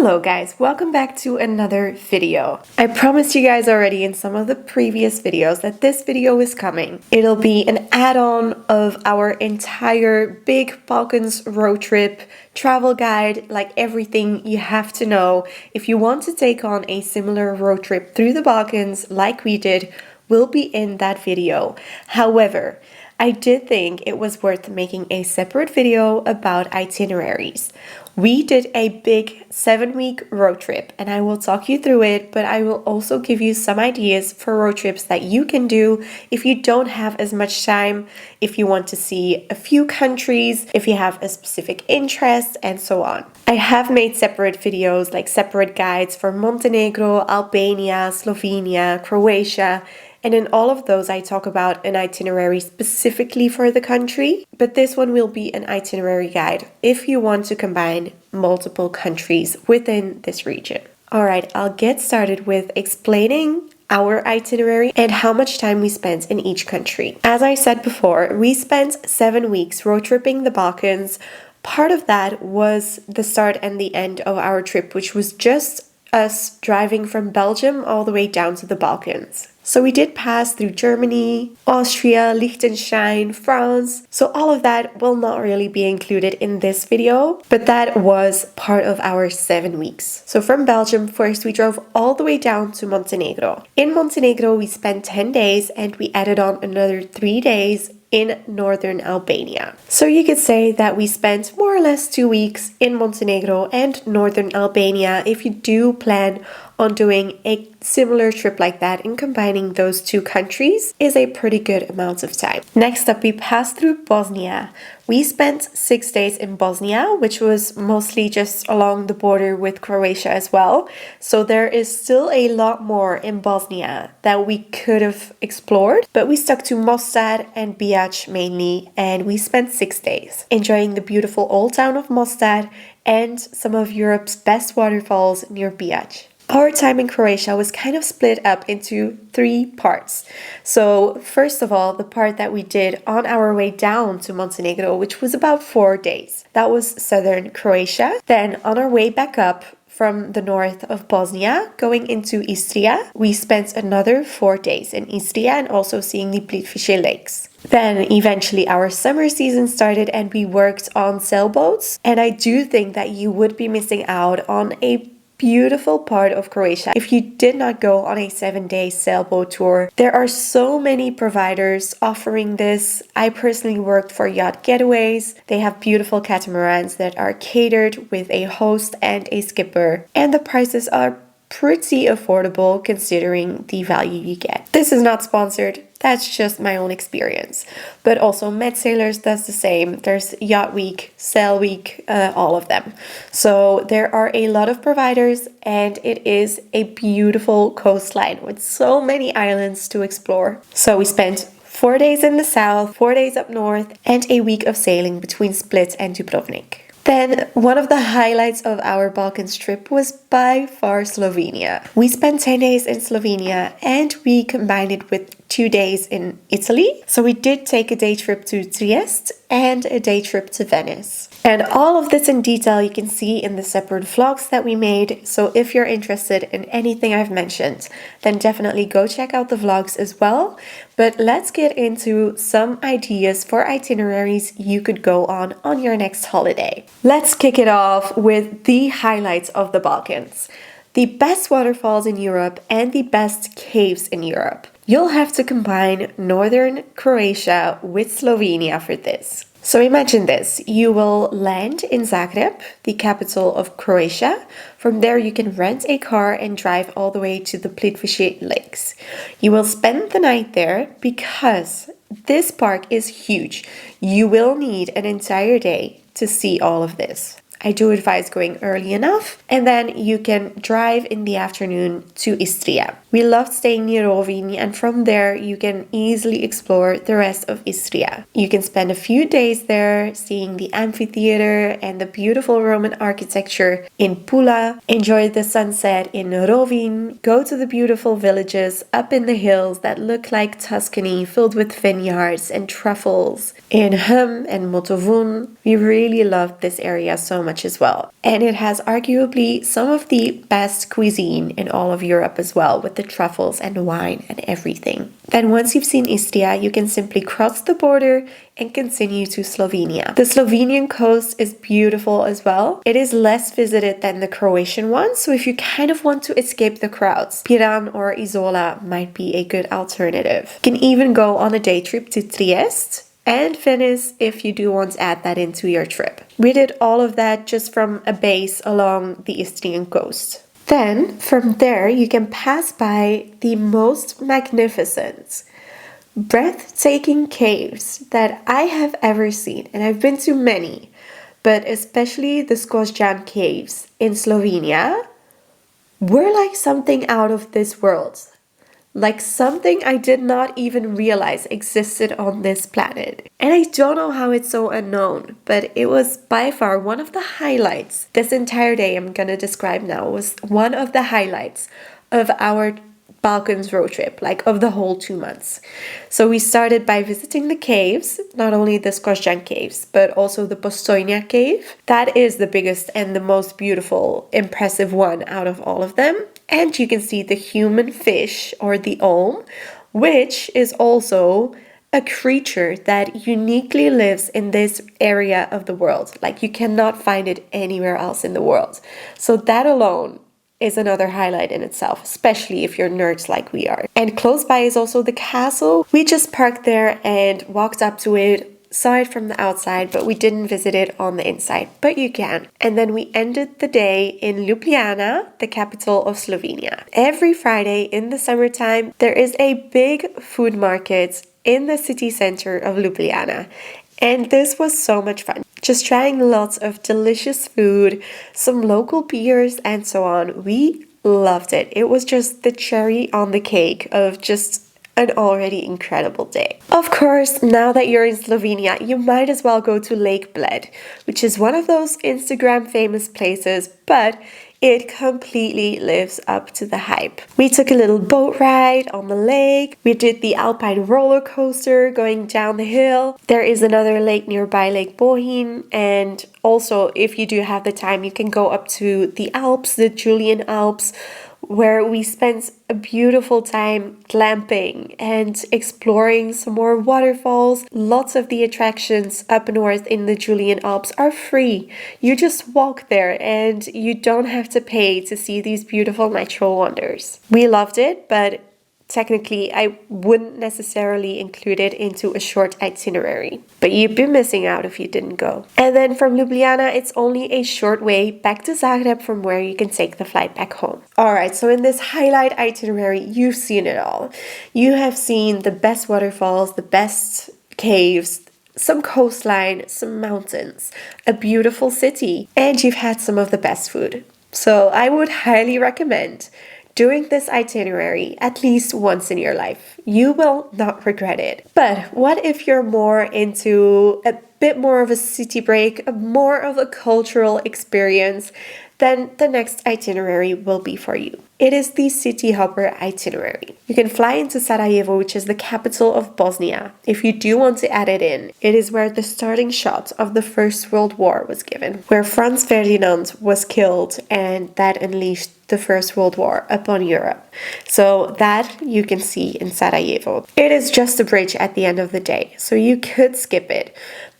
Hello guys, welcome back to another video. I promised you guys already in some of the previous videos that this video is coming. It'll be an add-on of our entire big Balkans road trip travel guide, like everything you have to know if you want to take on a similar road trip through the Balkans like we did, will be in that video. However, I did think it was worth making a separate video about itineraries. We did a big 7-week road trip and I will talk you through it, but I will also give you some ideas for road trips that you can do if you don't have as much time, if you want to see a few countries, if you have a specific interest, and so on. I have made separate videos, like separate guides for Montenegro, Albania, Slovenia, Croatia, and in all of those I talk about an itinerary specifically for the country, but this one will be an itinerary guide if you want to combine multiple countries within this region. Alright, I'll get started with explaining our itinerary and how much time we spent in each country. As I said before, we spent 7 weeks road tripping the Balkans. Part of that was the start and the end of our trip, which was just us driving from Belgium all the way down to the Balkans. So we did pass through Germany, Austria, Liechtenstein, France. So all of that will not really be included in this video, but that was part of our 7 weeks. So from Belgium, first we drove all the way down to Montenegro. In Montenegro, we spent 10 days and we added on another 3 days in northern Albania. So you could say that we spent more or less 2 weeks in Montenegro and northern Albania if you do plan on doing a similar trip like that, and combining those two countries is a pretty good amount of time. Next up, we passed through Bosnia. We spent 6 days in Bosnia, which was mostly just along the border with Croatia as well. So there is still a lot more in Bosnia that we could have explored, but we stuck to Mostar and Biac mainly, and we spent 6 days enjoying the beautiful old town of Mostar and some of Europe's best waterfalls near Biac. Our time in Croatia was kind of split up into 3 parts. So first of all, the part that we did on our way down to Montenegro, which was about 4 days. That was southern Croatia. Then on our way back up from the north of Bosnia, going into Istria, we spent another 4 days in Istria and also seeing the Plitvice lakes. Then eventually our summer season started and we worked on sailboats. And I do think that you would be missing out on a beautiful part of Croatia if you did not go on a 7-day sailboat tour. There are so many providers offering this. I personally worked for Yacht Getaways. They have beautiful catamarans that are catered with a host and a skipper, and the prices are pretty affordable considering the value you get. This is not sponsored, that's just my own experience. But also Med Sailors does the same. There's Yacht Week, Sail Week, all of them. So there are a lot of providers and it is a beautiful coastline with so many islands to explore. So we spent 4 days in the south, 4 days up north, and a week of sailing between Split and Dubrovnik. Then one of the highlights of our Balkans trip was by far Slovenia. We spent 10 days in Slovenia and we combined it with 2 days in Italy. So we did take a day trip to Trieste and a day trip to Venice. And all of this in detail you can see in the separate vlogs that we made. So if you're interested in anything I've mentioned, then definitely go check out the vlogs as well. But let's get into some ideas for itineraries you could go on your next holiday. Let's kick it off with the highlights of the Balkans. The best waterfalls in Europe and the best caves in Europe. You'll have to combine northern Croatia with Slovenia for this. So imagine this, you will land in Zagreb, the capital of Croatia. From there you can rent a car and drive all the way to the Plitvice lakes. You will spend the night there because this park is huge. You will need an entire day to see all of this. I do advise going early enough, and then you can drive in the afternoon to Istria. We loved staying near Rovinj, and from there you can easily explore the rest of Istria. You can spend a few days there seeing the amphitheater and the beautiful Roman architecture in Pula, enjoy the sunset in Rovinj, go to the beautiful villages up in the hills that look like Tuscany, filled with vineyards and truffles in Hum and Motovun. We really loved this area so much. much as well. And it has arguably some of the best cuisine in all of Europe as well, with the truffles and wine and everything. Then once you've seen Istria, you can simply cross the border and continue to Slovenia. The Slovenian coast is beautiful as well. It is less visited than the Croatian one, so if you kind of want to escape the crowds, Piran or Izola might be a good alternative. You can even go on a day trip to Trieste and Venice if you do want to add that into your trip. We did all of that just from a base along the Istrian coast. Then from there you can pass by the most magnificent, breathtaking caves that I have ever seen, and I've been to many, but especially the Skosjan caves in Slovenia were like something out of this world. Like something I did not even realize existed on this planet. And I don't know how it's so unknown, but it was by far one of the highlights. This entire day I'm gonna describe now was one of the highlights of our Balkans road trip, like of the whole 2 months. So we started by visiting the caves, not only the Skosjan caves, but also the Postojna cave. That is the biggest and the most beautiful, impressive one out of all of them. And you can see the human fish, or the olm, which is also a creature that uniquely lives in this area of the world. Like you cannot find it anywhere else in the world. So that alone is another highlight in itself, especially if you're nerds like we are. And close by is also the castle. We just parked there and walked up to it, saw it from the outside, but we didn't visit it on the inside, but you can. And then we ended the day in Ljubljana, the capital of Slovenia. Every Friday in the summertime, there is a big food market in the city center of Ljubljana. And this was so much fun. Just trying lots of delicious food, some local beers and so on. We loved it. It was just the cherry on the cake of just an already incredible day. Of course, now that you're in Slovenia, you might as well go to Lake Bled, which is one of those Instagram famous places, but it completely lives up to the hype. We took a little boat ride on the lake. We did the alpine roller coaster going down the hill. There is another lake nearby, Lake Bohin. And also, if you do have the time, you can go up to the Alps, the Julian Alps, where we spent a beautiful time glamping and exploring some more waterfalls. Lots of the attractions up north in the Julian Alps are free. You just walk there and you don't have to pay to see these beautiful natural wonders. We loved it, but technically I wouldn't necessarily include it into a short itinerary, but you'd be missing out if you didn't go. And then from Ljubljana, it's only a short way back to Zagreb, from where you can take the flight back home. Alright, so in this highlight itinerary, you've seen it all. You have seen the best waterfalls, the best caves, some coastline, some mountains, a beautiful city, and you've had some of the best food. So I would highly recommend doing this itinerary at least once in your life. You will not regret it. But what if you're more into a bit more of a city break, more of a cultural experience? Then the next itinerary will be for you. It is the City Hopper itinerary. You can fly into Sarajevo, which is the capital of Bosnia. If you do want to add it in, it is where the starting shot of the First World War was given, where Franz Ferdinand was killed, and that unleashed the First World War upon Europe. So that you can see in Sarajevo. It is just a bridge at the end of the day, so you could skip it.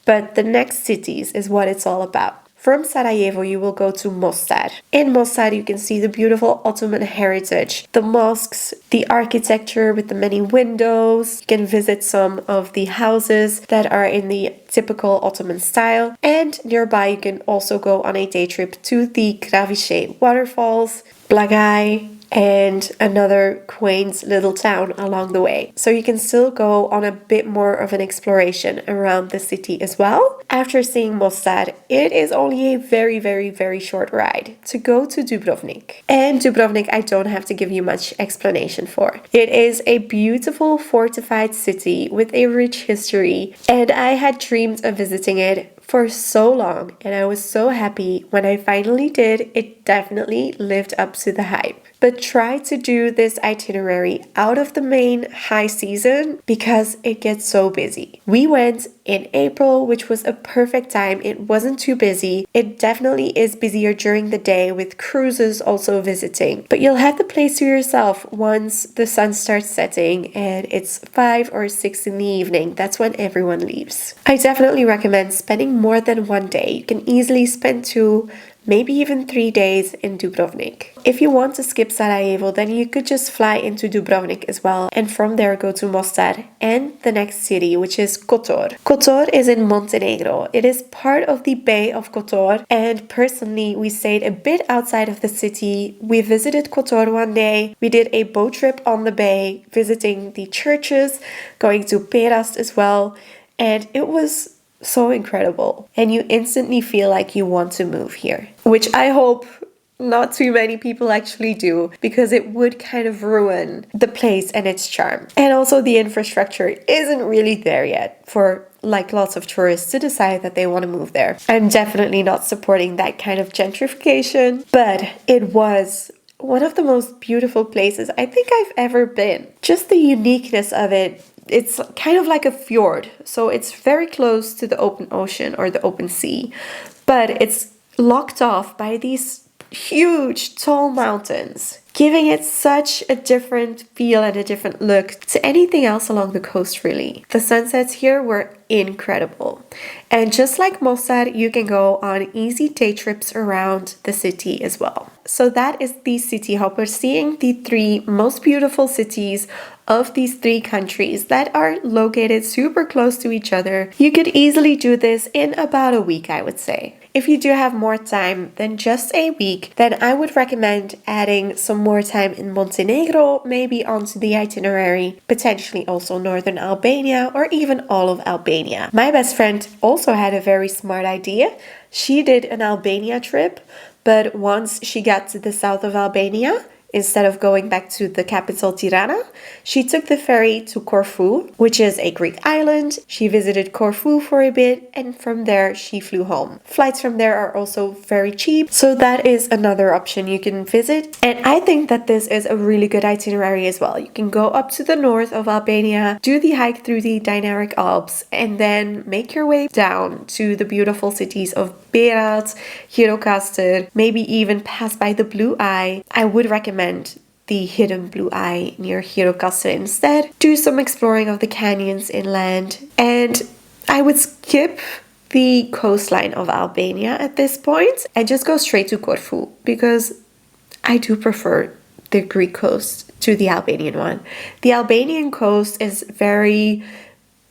But the next cities is what it's all about. From Sarajevo, you will go to Mostar. In Mostar, you can see the beautiful Ottoman heritage, the mosques, the architecture with the many windows. You can visit some of the houses that are in the typical Ottoman style. And nearby, you can also go on a day trip to the Kravice waterfalls, Blagaj, and another quaint little town along the way. So you can still go on a bit more of an exploration around the city as well. After seeing Mostar, it is only a very, very, very short ride to go to Dubrovnik. And Dubrovnik, I don't have to give you much explanation for. It is a beautiful fortified city with a rich history, and I had dreamed of visiting it for so long, and I was so happy when I finally did. It definitely lived up to the hype. But try to do this itinerary out of the main high season because it gets so busy. We went in April, which was a perfect time. It wasn't too busy. It definitely is busier during the day with cruises also visiting. But you'll have the place to yourself once the sun starts setting and it's 5 or 6 in the evening. That's when everyone leaves. I definitely recommend spending more than one day. You can easily spend 2, maybe even 3 days in Dubrovnik. If you want to skip Sarajevo, then you could just fly into Dubrovnik as well, and from there go to Mostar and the next city, which is Kotor. Kotor is in Montenegro. It is part of the Bay of Kotor, and personally we stayed a bit outside of the city. We visited Kotor one day. We did a boat trip on the bay, visiting the churches, going to Perast as well, and it was so incredible, and you instantly feel like you want to move here, which I hope not too many people actually do, because it would kind of ruin the place and its charm. And also the infrastructure isn't really there yet for like lots of tourists to decide that they want to move there. I'm definitely not supporting that kind of gentrification, but it was one of the most beautiful places I think I've ever been. Just the uniqueness of it. It's kind of like a fjord, so it's very close to the open ocean or the open sea, but it's locked off by these huge tall mountains, giving it such a different feel and a different look to anything else along the coast really. The sunsets here were incredible. And just like Mostar, you can go on easy day trips around the city as well. So that is the city hopper, seeing the 3 most beautiful cities of these 3 countries that are located super close to each other. You could easily do this in about a week, I would say. If you do have more time than just a week, then I would recommend adding some more time in Montenegro, maybe onto the itinerary, potentially also northern Albania or even all of Albania. My best friend also had a very smart idea. She did an Albania trip, but once she got to the south of Albania, instead of going back to the capital Tirana, she took the ferry to Corfu, which is a Greek island. She visited Corfu for a bit, and from there she flew home. Flights from there are also very cheap, so that is another option you can visit. And I think that this is a really good itinerary as well. You can go up to the north of Albania, do the hike through the Dinaric Alps, and then make your way down to the beautiful cities of Berat, Gjirokastër, maybe even pass by the Blue Eye. I would recommend the hidden Blue Eye near Gjirokastër instead. Do some exploring of the canyons inland, and I would skip the coastline of Albania at this point and just go straight to Corfu, because I do prefer the Greek coast to the Albanian one. The Albanian coast is very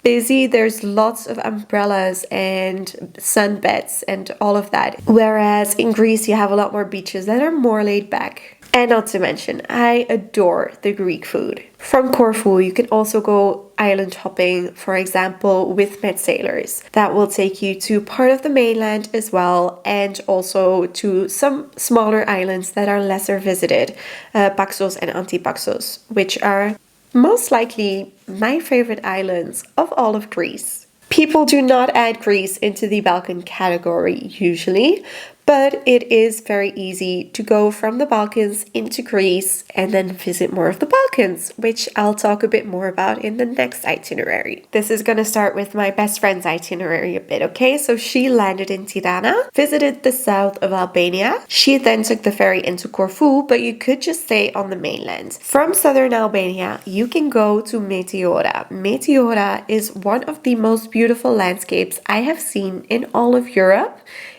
busy. There's lots of umbrellas and sunbeds and all of that, whereas in Greece you have a lot more beaches that are more laid back. And not to mention, I adore the Greek food. From Corfu, you can also go island hopping, for example, with Med Sailors. That will take you to part of the mainland as well, and also to some smaller islands that are lesser visited, Paxos and Antipaxos, which are most likely my favorite islands of all of Greece. People do not add Greece into the Balkan category usually, but it is very easy to go from the Balkans into Greece and then visit more of the Balkans, which I'll talk a bit more about in the next itinerary. This is going to start with my best friend's itinerary a bit, okay? So she landed in Tirana, visited the south of Albania. She then took the ferry into Corfu, but you could just stay on the mainland. From southern Albania, you can go to Meteora. Meteora is one of the most beautiful landscapes I have seen in all of Europe.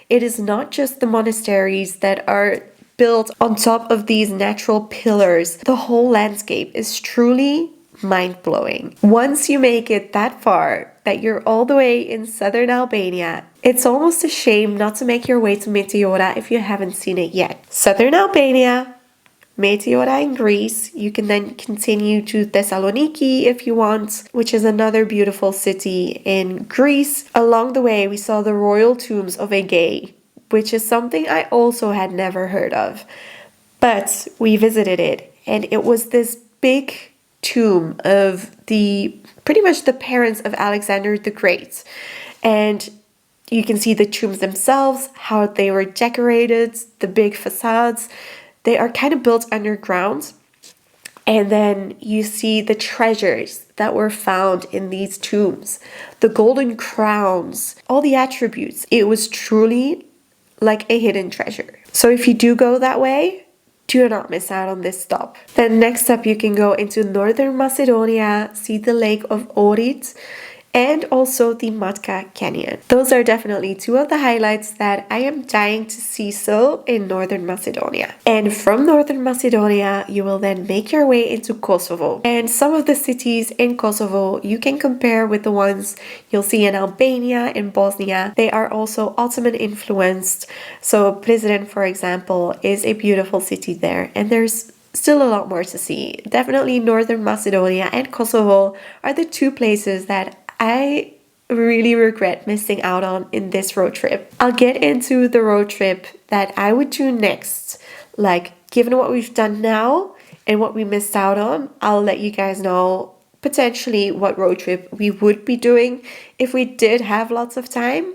It is not just the monasteries that are built on top of these natural pillars. The whole landscape is truly mind-blowing. Once you make it that far, that you're all the way in southern Albania, it's almost a shame not to make your way to Meteora if you haven't seen it yet. Southern Albania, Meteora in Greece. You can then continue to Thessaloniki if you want, which is another beautiful city in Greece. Along the way, we saw the royal tombs of Aegae, which is something I also had never heard of. But we visited it, and it was this big tomb of pretty much the parents of Alexander the Great. And You can see the tombs themselves, how they were decorated, the big facades. They are kind of built underground. And then you see the treasures that were found in these tombs, the golden crowns, all the attributes. It was truly like a hidden treasure. So if you do go that way, do not miss out on this stop. Then next up, you can go into Northern Macedonia, see the lake of Ohrid, and also the Matka Canyon. Those are definitely two of the highlights that I am dying to see still in Northern Macedonia. And from Northern Macedonia, you will then make your way into Kosovo. And some of the cities in Kosovo you can compare with the ones you'll see in Albania and Bosnia. They are also Ottoman influenced. So Prizren, for example, is a beautiful city there, and there's still a lot more to see. Definitely Northern Macedonia and Kosovo are the two places that I really regret missing out on in this road trip. I'll get into the road trip that I would do next. Like, given what we've done now and what we missed out on, I'll let you guys know potentially what road trip we would be doing if we did have lots of time.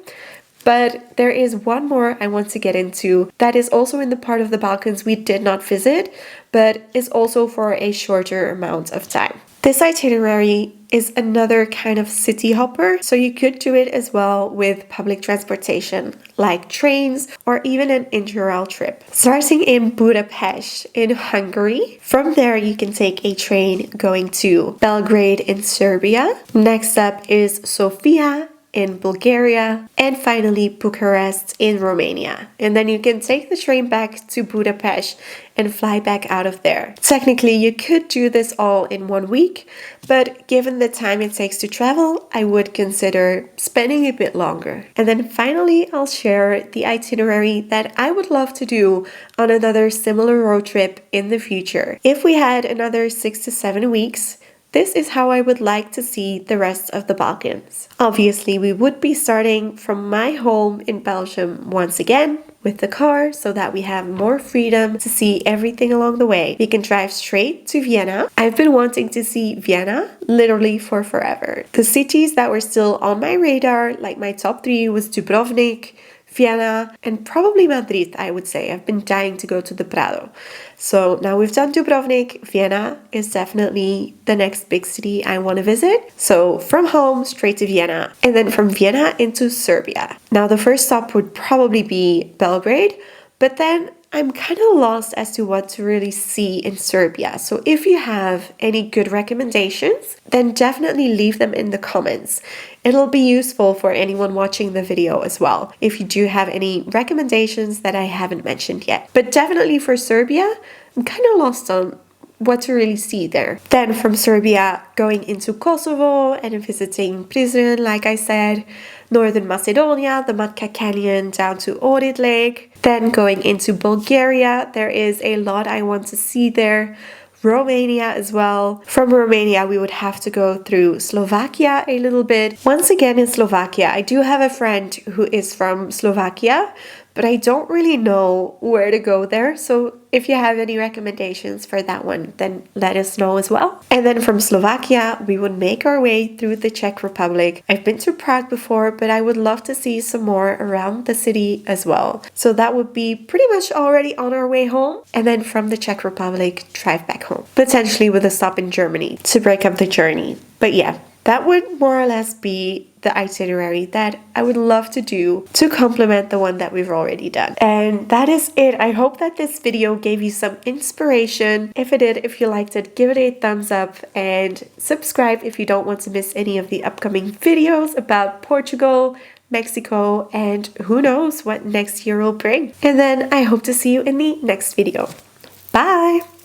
But there is one more I want to get into that is also in the part of the Balkans we did not visit, but is also for a shorter amount of time. This itinerary is another kind of city hopper, so you could do it as well with public transportation, like trains or even an interrail trip. Starting in Budapest in Hungary, from there you can take a train going to Belgrade in Serbia. Next up is Sofia in Bulgaria, and finally Bucharest in Romania. And then you can take the train back to Budapest and fly back out of there. Technically, you could do this all in 1 week, but given the time it takes to travel, I would consider spending a bit longer. And then finally, I'll share the itinerary that I would love to do on another similar road trip in the future. If we had another 6 to 7 weeks, this is how I would like to see the rest of the Balkans. Obviously, we would be starting from my home in Belgium once again with the car so that we have more freedom to see everything along the way. We can drive straight to Vienna. I've been wanting to see Vienna literally for forever. The cities that were still on my radar, like my top 3, was Dubrovnik, Vienna, and probably Madrid, I would say. I've been dying to go to the Prado. So now we've done Dubrovnik. Vienna is definitely the next big city I want to visit. So from home straight to Vienna, and then from Vienna into Serbia. Now the first stop would probably be Belgrade, but then I'm kind of lost as to what to really see in Serbia. So if you have any good recommendations, then definitely leave them in the comments. It'll be useful for anyone watching the video as well, if you do have any recommendations that I haven't mentioned yet. But definitely for Serbia, I'm kind of lost on what to really see there. Then from Serbia, going into Kosovo and visiting Prizren, like I said, Northern Macedonia, the Matka Canyon down to Ohrid Lake. Then going into Bulgaria, there is a lot I want to see there. Romania as well. From Romania, we would have to go through Slovakia a little bit. Once again in Slovakia, I do have a friend who is from Slovakia, but I don't really know where to go there. So if you have any recommendations for that one, then let us know as well. And then from Slovakia, we would make our way through the Czech Republic. I've been to Prague before, but I would love to see some more around the city as well. So that would be pretty much already on our way home. And then from the Czech Republic, drive back home, potentially with a stop in Germany to break up the journey. But yeah, that would more or less be the itinerary that I would love to do to complement the one that we've already done. And that is it. I hope that this video gave you some inspiration. If it did, if you liked it, give it a thumbs up and subscribe if you don't want to miss any of the upcoming videos about Portugal, Mexico, and who knows what next year will bring. And then I hope to see you in the next video. Bye!